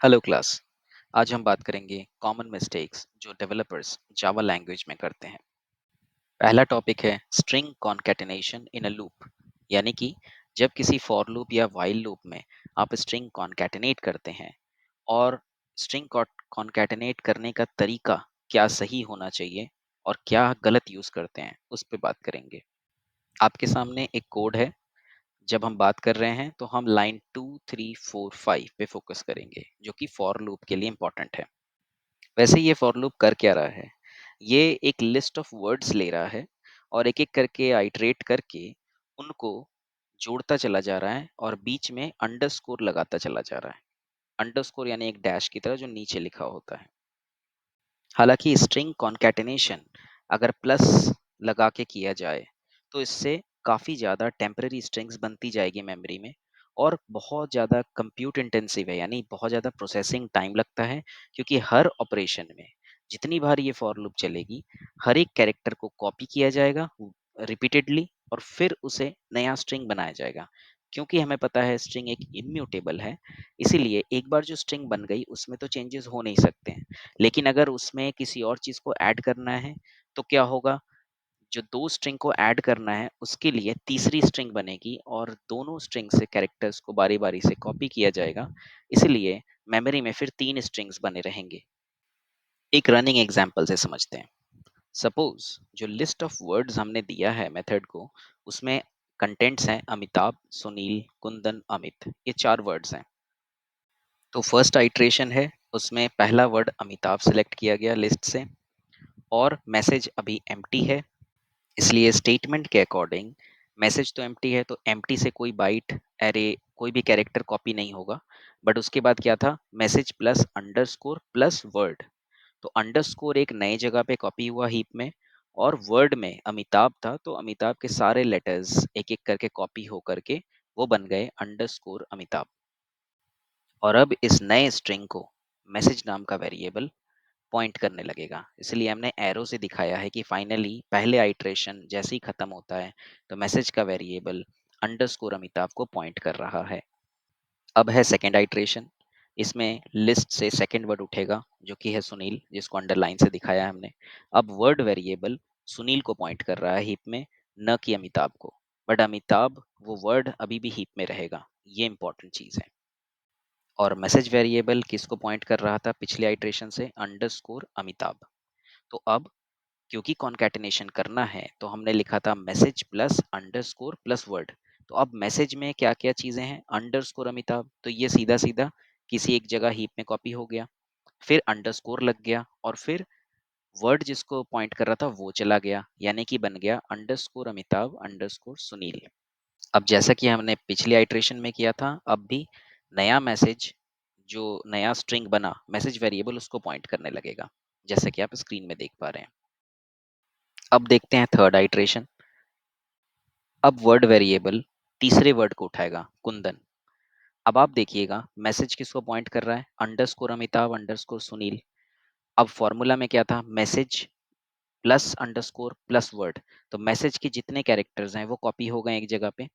Hello class. आज हम बात करेंगे कॉमन मिस्टेक्स जो डेवलपर्स जावा लैंग्वेज में करते हैं। पहला टॉपिक है string concatenation in a loop, यानी कि जब किसी फॉर लूप या व्हाइल लूप में आप स्ट्रिंग कॉन्कैटिनेट करते हैं और स्ट्रिंग कॉन्कैटिनेट करने का तरीका क्या सही होना चाहिए और क्या गलत यूज करते हैं उस पर बात करेंगे। आपके सामने एक कोड है। जब हम बात कर रहे हैं तो हम लाइन 2, 3, 4, 5 पे फोकस करेंगे जो कि फॉर लूप के लिए इंपॉर्टेंट है। वैसे ये फॉर लूप कर क्या रहा है? ये एक लिस्ट ऑफ वर्ड्स ले रहा है और एक एक करके आइटरेट करके उनको जोड़ता चला जा रहा है और बीच में अंडरस्कोर लगाता चला जा रहा है। अंडरस्कोर यानी एक डैश की तरह जो नीचे लिखा होता है। हालांकि स्ट्रिंग कॉन्कैटिनेशन अगर प्लस लगा के किया जाए तो इससे काफ़ी ज़्यादा टेम्पररी स्ट्रिंग्स बनती जाएगी मेमोरी में और बहुत ज़्यादा कंप्यूट इंटेंसिव है, यानी बहुत ज़्यादा प्रोसेसिंग टाइम लगता है, क्योंकि हर ऑपरेशन में जितनी बार ये फॉर लूप चलेगी हर एक कैरेक्टर को कॉपी किया जाएगा रिपीटेडली और फिर उसे नया स्ट्रिंग बनाया जाएगा। क्योंकि हमें पता है स्ट्रिंग एक इम्यूटेबल है, इसीलिए एक बार जो स्ट्रिंग बन गई उसमें तो चेंजेस हो नहीं सकते हैं। लेकिन अगर उसमें किसी और चीज़ को ऐड करना है तो क्या होगा? जो 2 स्ट्रिंग को ऐड करना है उसके लिए तीसरी स्ट्रिंग बनेगी और दोनों स्ट्रिंग से कैरेक्टर्स को बारी-बारी से कॉपी किया जाएगा। इसलिए मेमोरी में फिर 3 स्ट्रिंग्स बने रहेंगे। एक रनिंग एग्जांपल से समझते हैं। सपोज जो लिस्ट ऑफ वर्ड्स हमने दिया है मेथड को, उसमें कंटेंट्स हैं अमिताभ, सुनील, कुंदन, अमित। ये 4 वर्ड्स हैं। तो फर्स्ट आइट्रेशन है, उसमें पहला वर्ड अमिताभ सेलेक्ट किया गया लिस्ट से और मैसेज अभी एम्प्टी है, इसलिए स्टेटमेंट के अकॉर्डिंग मैसेज तो एम्प्टी है तो एम्प्टी से कोई बाइट, एरे, कोई भी कैरेक्टर कॉपी नहीं होगा। बट उसके बाद क्या था? Message plus underscore plus word. तो अंडरस्कोर एक नए जगह पे कॉपी हुआ हीप में और वर्ड में अमिताभ था तो अमिताभ के सारे लेटर्स एक एक करके कॉपी हो करके वो बन गए अंडरस्कोर अमिताभ। और अब इस नए स्ट्रिंग को मैसेज नाम का वेरिएबल पॉइंट करने लगेगा, इसलिए हमने एरो से दिखाया है कि फाइनली पहले आइट्रेशन जैसे ही खत्म होता है तो मैसेज का वेरिएबल अंडरस्कोर अमिताभ को पॉइंट कर रहा है। अब है सेकेंड आइट्रेशन। इसमें लिस्ट से सेकेंड वर्ड उठेगा जो कि है सुनील, जिसको अंडरलाइन से दिखाया है हमने। अब वर्ड वेरिएबल सुनील को पॉइंट कर रहा है हीप में, न कि अमिताभ को। बट अमिताभ वो वर्ड अभी भी हीप में रहेगा, ये इंपॉर्टेंट चीज है। और मैसेज वेरिएबल किसको पॉइंट कर रहा था पिछले आइट्रेशन से? अंडरस्कोर अमिताभ। तो अब क्योंकि कॉन्कैटिनेशन करना है तो हमने लिखा था message plus underscore plus word. तो अब मैसेज में क्या क्या चीजें हैं? अंडरस्कोर अमिताभ, तो ये सीधा सीधा किसी एक जगह हीप में कॉपी हो गया, फिर अंडरस्कोर लग गया और फिर वर्ड जिसको पॉइंट कर रहा था वो चला गया, यानी कि बन गया अंडरस्कोर अमिताभ अंडरस्कोर सुनील। अब जैसा कि हमने पिछले आइट्रेशन में किया था, अब भी नया मैसेज, जो नया स्ट्रिंग बना मैसेज वेरिएबल, उसको पॉइंट करने लगेगा, जैसे कि आप स्क्रीन में देख पा रहे हैं। अब देखते हैं थर्ड आइट्रेशन। अब वर्ड वेरिएबल तीसरे वर्ड को उठाएगा, कुंदन। अब आप देखिएगा मैसेज किसको पॉइंट कर रहा है? Underscore Amitabh underscore Sunil. अब फॉर्मूला में क्या था? Message plus underscore plus word. तो मैसेज के जितने कैरेक्टर्स हैं वो कॉपी हो गए एक जगह पे,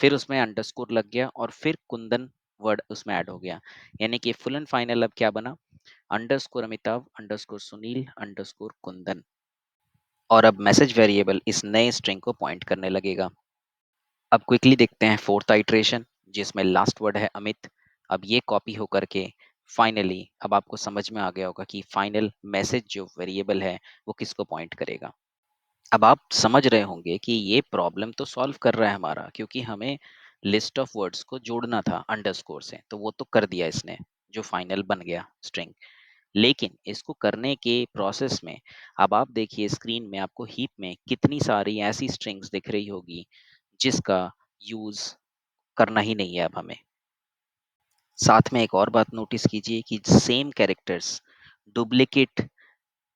फिर उसमें अंडरस्कोर लग गया और फिर कुंदन वर्ड उसमें ऐड हो गया, यानी कि फुल एंड फाइनल अब क्या बना? Underscore Amitabh underscore Sunil underscore Kundan. और अब मैसेज वेरिएबल इस नए स्ट्रिंग को पॉइंट करने लगेगा। अब क्विकली देखते हैं फोर्थ आइट्रेशन, जिसमें लास्ट वर्ड है अमित। अब ये कॉपी होकर के फाइनली अब आपको समझ में आ गया होगा कि फाइनल मैसेज जो वेरिएबल है वो किसको पॉइंट करेगा। अब आप समझ रहे होंगे कि ये प्रॉब्लम तो सॉल्व कर रहा है हमारा, क्योंकि हमें लिस्ट ऑफ वर्ड्स को जोड़ना था अंडरस्कोर से, तो वो तो कर दिया इसने, जो फाइनल बन गया स्ट्रिंग। लेकिन इसको करने के प्रोसेस में अब आप देखिए स्क्रीन में आपको हीप में कितनी सारी ऐसी स्ट्रिंग्स दिख रही होगी जिसका यूज करना ही नहीं है अब हमें। साथ में एक और बात नोटिस कीजिए कि सेम कैरेक्टर्स डुप्लीकेट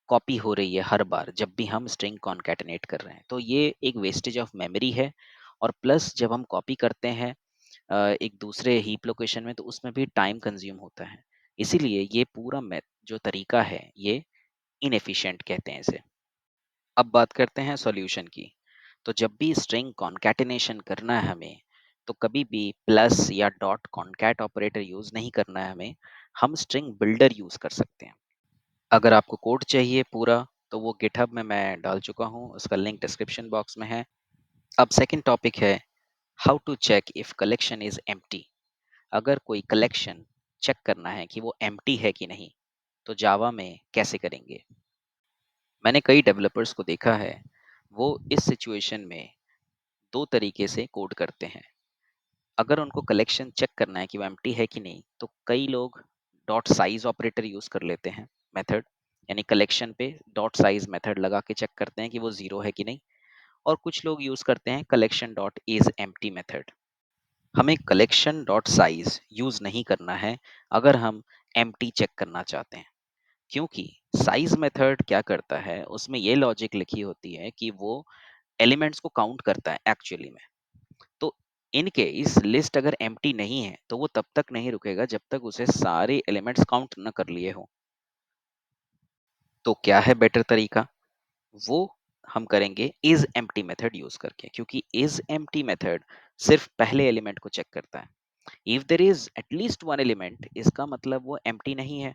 कॉपी हो रही है हर बार जब भी हम स्ट्रिंग कॉन्कैटिनेट कर रहे हैं, तो ये एक वेस्टेज ऑफ मेमोरी है। और प्लस जब हम कॉपी करते हैं एक दूसरे हीप लोकेशन में तो उसमें भी टाइम कंज्यूम होता है। इसीलिए ये पूरा जो तरीका है ये इनएफिशिएंट कहते हैं इसे। अब बात करते हैं सॉल्यूशन की। तो जब भी स्ट्रिंग कॉन्कैटिनेशन करना है हमें तो कभी भी प्लस या डॉट कॉनकैट ऑपरेटर यूज नहीं करना है हमें, हम स्ट्रिंग बिल्डर यूज कर सकते हैं। अगर आपको कोड चाहिए पूरा तो वो गिटहब में मैं डाल चुका हूँ, उसका लिंक डिस्क्रिप्शन बॉक्स में है। अब सेकंड टॉपिक है how to check if collection is empty. अगर कोई कलेक्शन चेक करना है कि वो एम्प्टी है कि नहीं, तो जावा में कैसे करेंगे। मैंने कई डेवलपर्स को देखा है, वो इस सिचुएशन में दो तरीके से कोड करते हैं। अगर उनको कलेक्शन चेक करना है कि वो एम्प्टी है कि नहीं, तो कई लोग डॉट साइज ऑपरेटर यूज कर लेते हैं, मेथड, यानी कलेक्शन पे डॉट साइज मेथड लगा के चेक करते हैं कि वो जीरो है कि नहीं। और कुछ लोग यूज करते हैं collection dot is empty method. हमें कलेक्शन डॉट साइज यूज नहीं करना है अगर हम एम्प्टी चेक करना चाहते हैं, क्योंकि साइज मेथड क्या करता है, उसमें ये लॉजिक लिखी होती है कि वो एलिमेंट्स को काउंट करता है एक्चुअली में। तो इन केस लिस्ट अगर एम्प्टी नहीं है तो वो तब तक नहीं रुकेगा जब तक उसे सारे एलिमेंट्स काउंट न कर लिए हो। तो क्या है बेटर तरीका, वो हम करेंगे इज एम्प्टी मेथड यूज करके, क्योंकि इज एम्प्टी मेथड सिर्फ पहले एलिमेंट को चेक करता है। If there is at least one element, इसका मतलब वो एम्प्टी नहीं है।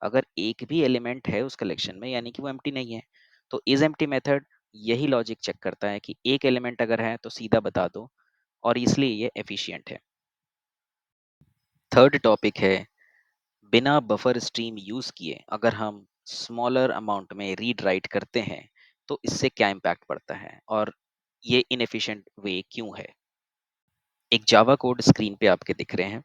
अगर एक भी एलिमेंट है उस कलेक्शन में, यानी कि वो एम्प्टी नहीं है। तो इज एम्प्टी मेथड यही लॉजिक चेक करता है कि एक एलिमेंट अगर है तो सीधा बता दो, और इसलिए ये एफिशिएंट है। थर्ड टॉपिक है बिना बफर स्ट्रीम यूज किए अगर हम स्मॉलर अमाउंट में रीड राइट करते हैं तो इससे क्या इम्पैक्ट पड़ता है और ये इनएफिशिएंट वे क्यों है। एक जावा कोड स्क्रीन पे आपके दिख रहे हैं,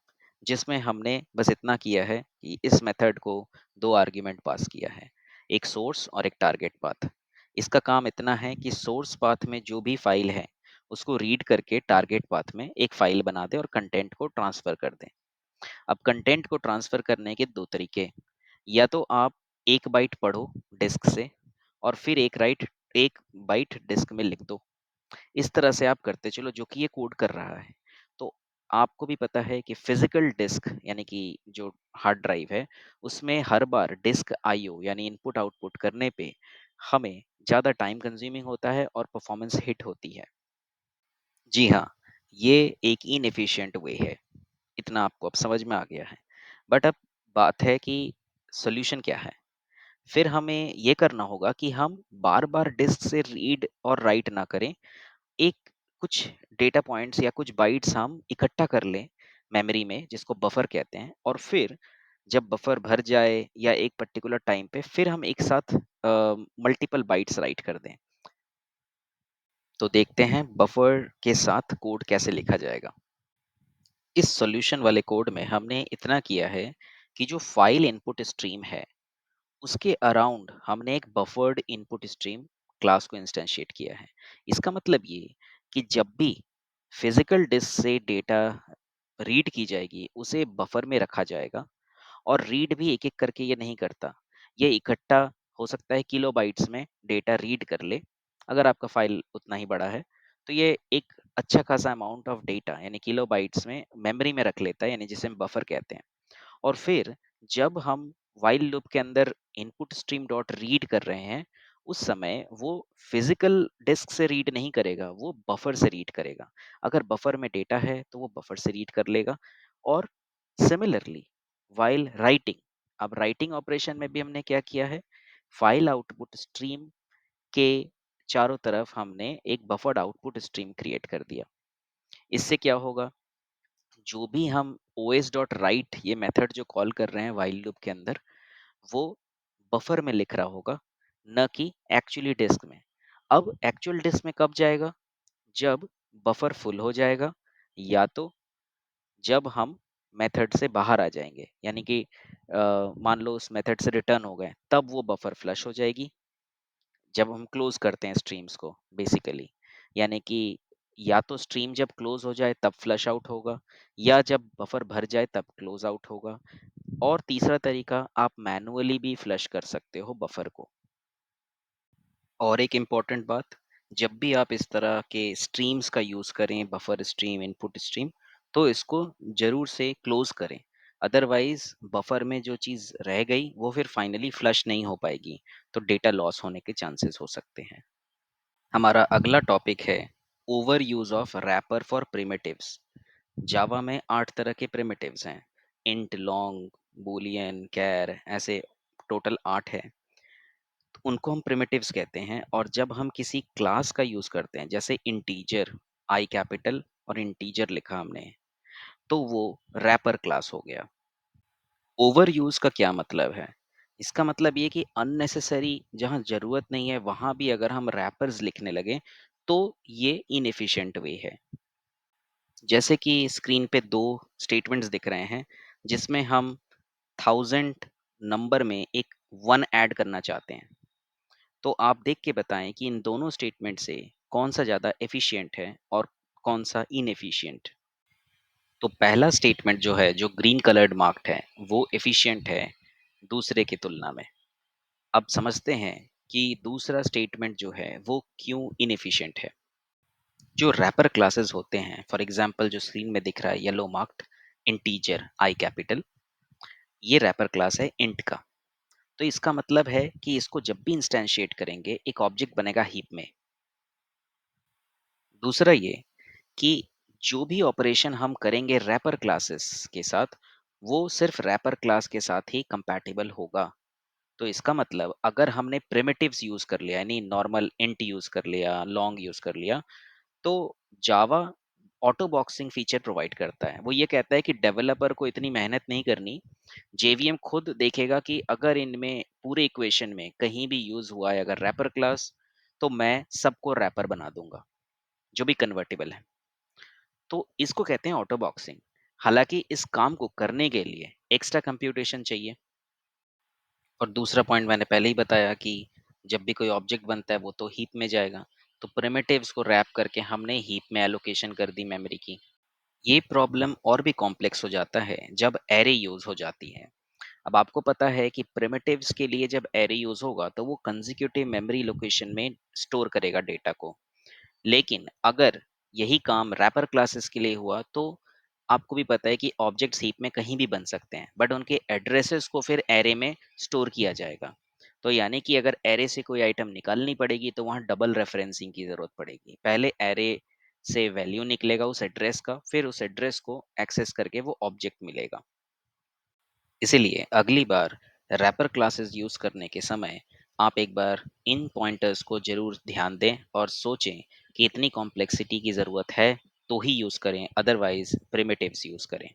जिसमें हमने बस इतना किया है कि इस मेथड को दो आर्ग्यूमेंट पास किया है, एक सोर्स और एक टारगेट पाथ। इसका काम इतना है कि सोर्स पाथ में जो भी फाइल है उसको रीड करके टारगेट पाथ में एक फाइल बना दे और कंटेंट को ट्रांसफर कर दे। अब कंटेंट को ट्रांसफर करने के दो तरीके, या तो आप एक बाइट पढ़ो डिस्क से और फिर एक बाइट डिस्क में लिख दो। इस तरह से आप करते चलो जो कि ये कोड कर रहा है। तो आपको भी पता है कि फिजिकल डिस्क यानी कि जो हार्ड ड्राइव है, उसमें हर बार डिस्क आईओ यानी इनपुट आउटपुट करने पे हमें ज़्यादा टाइम कंज्यूमिंग होता है और परफॉर्मेंस हिट होती है। जी हाँ, ये एक इनएफिशिएंट वे है। इतना आपको अब समझ में आ गया है। बट अब बात है कि सॉल्यूशन क्या है। फिर हमें ये करना होगा कि हम बार बार डिस्क से रीड और राइट ना करें, एक कुछ डेटा पॉइंट्स या कुछ बाइट्स हम इकट्ठा कर लें मेमोरी में, जिसको बफर कहते हैं, और फिर जब बफर भर जाए या एक पर्टिकुलर टाइम पे फिर हम एक साथ मल्टीपल बाइट्स राइट कर दें। तो देखते हैं बफर के साथ कोड कैसे लिखा जाएगा। इस सॉल्यूशन वाले कोड में हमने इतना किया है कि जो फाइल इनपुट स्ट्रीम है उसके अराउंड हमने एक बफर्ड इनपुट स्ट्रीम क्लास को इंस्टेंशिएट किया है। इसका मतलब ये कि जब भी फिजिकल डिस्क से डेटा रीड की जाएगी उसे बफर में रखा जाएगा, और रीड भी एक एक करके ये नहीं करता, ये इकट्ठा हो सकता है किलो बाइट्स में डेटा रीड कर ले। अगर आपका फाइल उतना ही बड़ा है तो ये एक अच्छा खासा अमाउंट ऑफ डेटा यानी किलो बाइट्स में मेमोरी में रख लेता है, यानी जिसे हम बफर कहते हैं। और फिर जब हम व्हाइल लूप के अंदर इनपुट स्ट्रीम डॉट रीड कर रहे हैं, उस समय वो फिजिकल डिस्क से रीड नहीं करेगा, वो बफर से रीड करेगा। अगर बफर में डेटा है तो वो बफर से रीड कर लेगा। और सिमिलरली व्हाइल राइटिंग, अब राइटिंग ऑपरेशन में भी हमने क्या किया है, फाइल आउटपुट स्ट्रीम के चारों तरफ हमने एक बफर्ड आउटपुट स्ट्रीम क्रिएट कर दिया। इससे क्या होगा, जो भी हम os डॉट राइट ये मेथड जो कॉल कर रहे हैं व्हाइल लूप के अंदर, वो बफर में लिख रहा होगा, न कि एक्चुअली डिस्क में। अब एक्चुअल डिस्क में कब जाएगा, जब बफर फुल हो जाएगा, या तो जब हम मेथड से बाहर आ जाएंगे, यानी कि मान लो उस मेथड से रिटर्न हो गए, तब वो बफर फ्लश हो जाएगी। जब हम क्लोज करते हैं स्ट्रीम्स को बेसिकली, यानी कि या तो स्ट्रीम जब क्लोज हो जाए तब फ्लश आउट होगा, या जब बफर भर जाए तब क्लोज आउट होगा। और तीसरा तरीका, आप मैनुअली भी फ्लश कर सकते हो बफर को। और एक इम्पॉर्टेंट बात, जब भी आप इस तरह के स्ट्रीम्स का यूज़ करें, बफर स्ट्रीम, इनपुट स्ट्रीम, तो इसको ज़रूर से क्लोज करें। अदरवाइज बफर में जो चीज़ रह गई वो फिर फाइनली फ्लश नहीं हो पाएगी, तो डेटा लॉस होने के चांसेस हो सकते हैं। हमारा अगला टॉपिक है over use of wrapper for primitives. Java में 8 तरह के प्रिमिटिव्स हैं। इंट, लॉन्ग, बूलियन, कैर, ऐसे टोटल 8 है। उनको हम प्रिमिटिव्स कहते हैं। और जब हम किसी क्लास का यूज करते हैं, जैसे इंटीजर, आई कैपिटल और इंटीजर लिखा हमने, तो वो रैपर क्लास हो गया। ओवर यूज का क्या मतलब है? इसका मतलब ये कि अननेसेसरी, जहां जरूरत नहीं है वहां भी अगर हम रैपर्स लिखने लगे तो ये इनएफिशिएंट वे है। जैसे कि स्क्रीन पे दो स्टेटमेंट्स दिख रहे हैं, जिसमें हम 1000 नंबर में एक 1 ऐड करना चाहते हैं। तो आप देख के बताएं कि इन दोनों स्टेटमेंट से कौन सा ज़्यादा एफिशिएंट है और कौन सा इनएफिशिएंट। तो पहला स्टेटमेंट जो है, जो ग्रीन कलर्ड मार्क्ड है, वो एफिशिएंट है दूसरे की तुलना में। अब समझते हैं कि दूसरा स्टेटमेंट जो है वो क्यों इनएफिशिएंट है। जो रैपर क्लासेस होते हैं, फॉर एग्जांपल जो स्क्रीन में दिख रहा है येलो मार्क्ड इंटीजर आई कैपिटल, ये रैपर क्लास है इंट का। तो इसका मतलब है कि इसको जब भी इंस्टेंशिएट करेंगे एक ऑब्जेक्ट बनेगा हीप में। दूसरा ये कि जो भी ऑपरेशन हम करेंगे रैपर क्लासेस के साथ, वो सिर्फ रैपर क्लास के साथ ही कंपैटिबल होगा। तो इसका मतलब अगर हमने प्रिमिटिव्स यूज कर लिया, यानी नॉर्मल इंट यूज कर लिया, लॉन्ग यूज कर लिया, तो जावा ऑटो बॉक्सिंग फीचर प्रोवाइड करता है। वो ये कहता है कि डेवलपर को इतनी मेहनत नहीं करनी, जेवीएम खुद देखेगा कि अगर इनमें पूरे इक्वेशन में कहीं भी यूज हुआ है अगर रैपर क्लास, तो मैं सबको रैपर बना दूंगा जो भी कन्वर्टेबल है। तो इसको कहते हैं ऑटो बॉक्सिंग। हालांकि इस काम को करने के लिए एक्स्ट्रा कंप्यूटेशन चाहिए। और दूसरा पॉइंट मैंने पहले ही बताया कि जब भी कोई ऑब्जेक्ट बनता है वो तो हीप में जाएगा। तो प्रिमिटिव्स को रैप करके हमने हीप में एलोकेशन कर दी मेमोरी की। ये प्रॉब्लम और भी कॉम्प्लेक्स हो जाता है जब एरे यूज हो जाती है। अब आपको पता है कि प्रिमिटिव्स के लिए जब एरे यूज होगा तो वो कंसेक्यूटिव मेमोरी लोकेशन में स्टोर करेगा डेटा को। लेकिन अगर यही काम रैपर क्लासेस के लिए हुआ तो आपको भी पता है कि ऑब्जेक्ट्स हीप में कहीं भी बन सकते हैं, बट उनके एड्रेसेस को फिर एरे में स्टोर किया जाएगा। तो यानी कि अगर एरे से कोई आइटम निकालनी पड़ेगी तो वहां डबल रेफरेंसिंग की जरूरत पड़ेगी। पहले एरे से वैल्यू निकलेगा उस एड्रेस का, फिर उस एड्रेस को एक्सेस करके वो ऑब्जेक्ट मिलेगा। इसीलिए अगली बार रैपर क्लासेस यूज करने के समय आप एक बार इन पॉइंटर्स को जरूर ध्यान दें और सोचें कि इतनी कॉम्प्लेक्सिटी की ज़रूरत है तो ही यूज़ करें, अदरवाइज प्रिमिटिव्स यूज़ करें।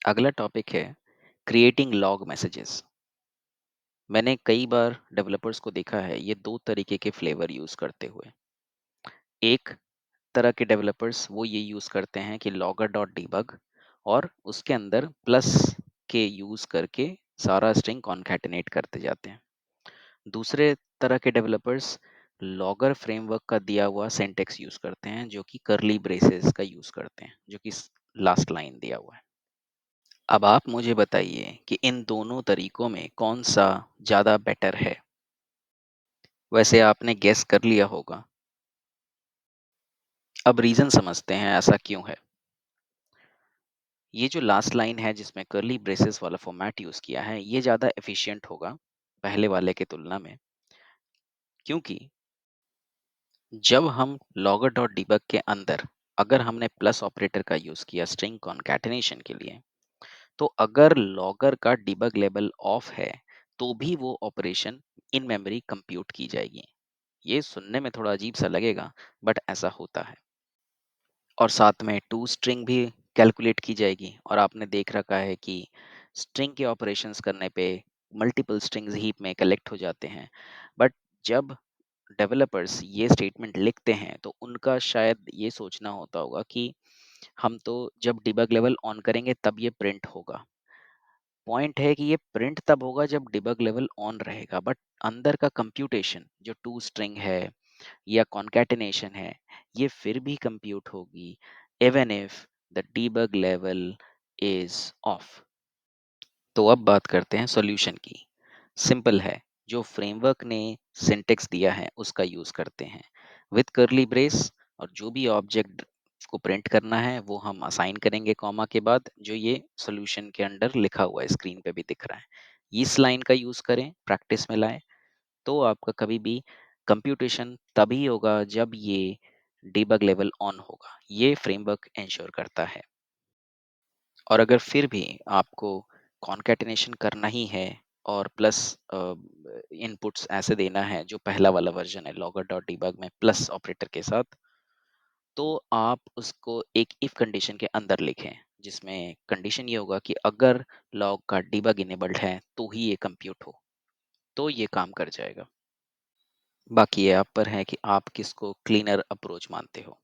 अगला टॉपिक है क्रिएटिंग लॉग मैसेजेस। मैंने कई बार डेवलपर्स को देखा है ये दो तरीके के फ्लेवर यूज़ करते हुए। एक तरह के डेवलपर्स वो ये यूज़ करते हैं कि लॉगर डॉट डीबग और उसके अंदर प्लस के यूज़ करके सारा स्ट्रिंग कॉन्कैटिनेट करते जाते हैं। दूसरे तरह के डेवलपर्स लॉगर फ्रेमवर्क का दिया हुआ सिंटेक्स यूज करते हैं, जो कि कर्ली ब्रेसेस का यूज करते हैं, जो कि लास्ट लाइन दिया हुआ है। अब आप मुझे बताइए कि इन दोनों तरीकों में कौन सा ज्यादा बेटर है। वैसे आपने गेस कर लिया होगा। अब रीजन समझते हैं ऐसा क्यों है। ये जो लास्ट लाइन है जिसमें कर्ली ब्रेसेस वाला फॉर्मेट यूज किया है, ये ज्यादा एफिशिएंट होगा पहले वाले की तुलना में। क्योंकि जब हम लॉगर डॉट डिबग के अंदर अगर हमने प्लस ऑपरेटर का यूज किया स्ट्रिंग कॉन्कैटिनेशन के लिए, तो अगर लॉगर का डिबग लेवल ऑफ है तो भी वो ऑपरेशन इन मेमोरी कंप्यूट की जाएगी। ये सुनने में थोड़ा अजीब सा लगेगा, बट ऐसा होता है। और साथ में टू स्ट्रिंग भी कैलकुलेट की जाएगी। और आपने देख रखा है कि स्ट्रिंग के ऑपरेशंस करने पे मल्टीपल स्ट्रिंग्स हीप में कलेक्ट हो जाते हैं। बट जब डेवलपर्स ये स्टेटमेंट लिखते हैं तो उनका शायद ये सोचना होता होगा कि हम तो जब डिबग लेवल ऑन करेंगे तब ये प्रिंट होगा। पॉइंट है कि ये प्रिंट तब होगा जब डिबग लेवल ऑन रहेगा, बट अंदर का कंप्यूटेशन जो टू स्ट्रिंग है या कॉन्कैटिनेशन है, ये फिर भी कंप्यूट होगी even if the debug level is of. तो अब बात करते हैं सॉल्यूशन की। सिंपल है, जो फ्रेमवर्क ने सिंटेक्स दिया है उसका यूज करते हैं विद कर्ली ब्रेस। और जो भी ऑब्जेक्ट को प्रिंट करना है वो हम असाइन करेंगे कॉमा के बाद, जो ये सॉल्यूशन के अंडर लिखा हुआ है, स्क्रीन पे भी दिख रहा है। इस लाइन का यूज करें, प्रैक्टिस में लाएं, तो आपका कभी भी कंप्यूटेशन तभी होगा जब ये डीबग लेवल ऑन होगा। ये फ्रेमवर्क इंश्योर करता है। और अगर फिर भी आपको कॉन्कैटिनेशन करना ही है और प्लस इनपुट्स ऐसे देना है जो पहला वाला वर्जन है लॉगर डॉट डीबग में प्लस ऑपरेटर के साथ, तो आप उसको एक इफ कंडीशन के अंदर लिखें, जिसमें कंडीशन ये होगा कि अगर लॉग का डीबग इनेबल्ड है तो ही ये कंप्यूट हो, तो ये काम कर जाएगा। बाकी ये आप पर है कि आप किसको क्लीनर अप्रोच मानते हो।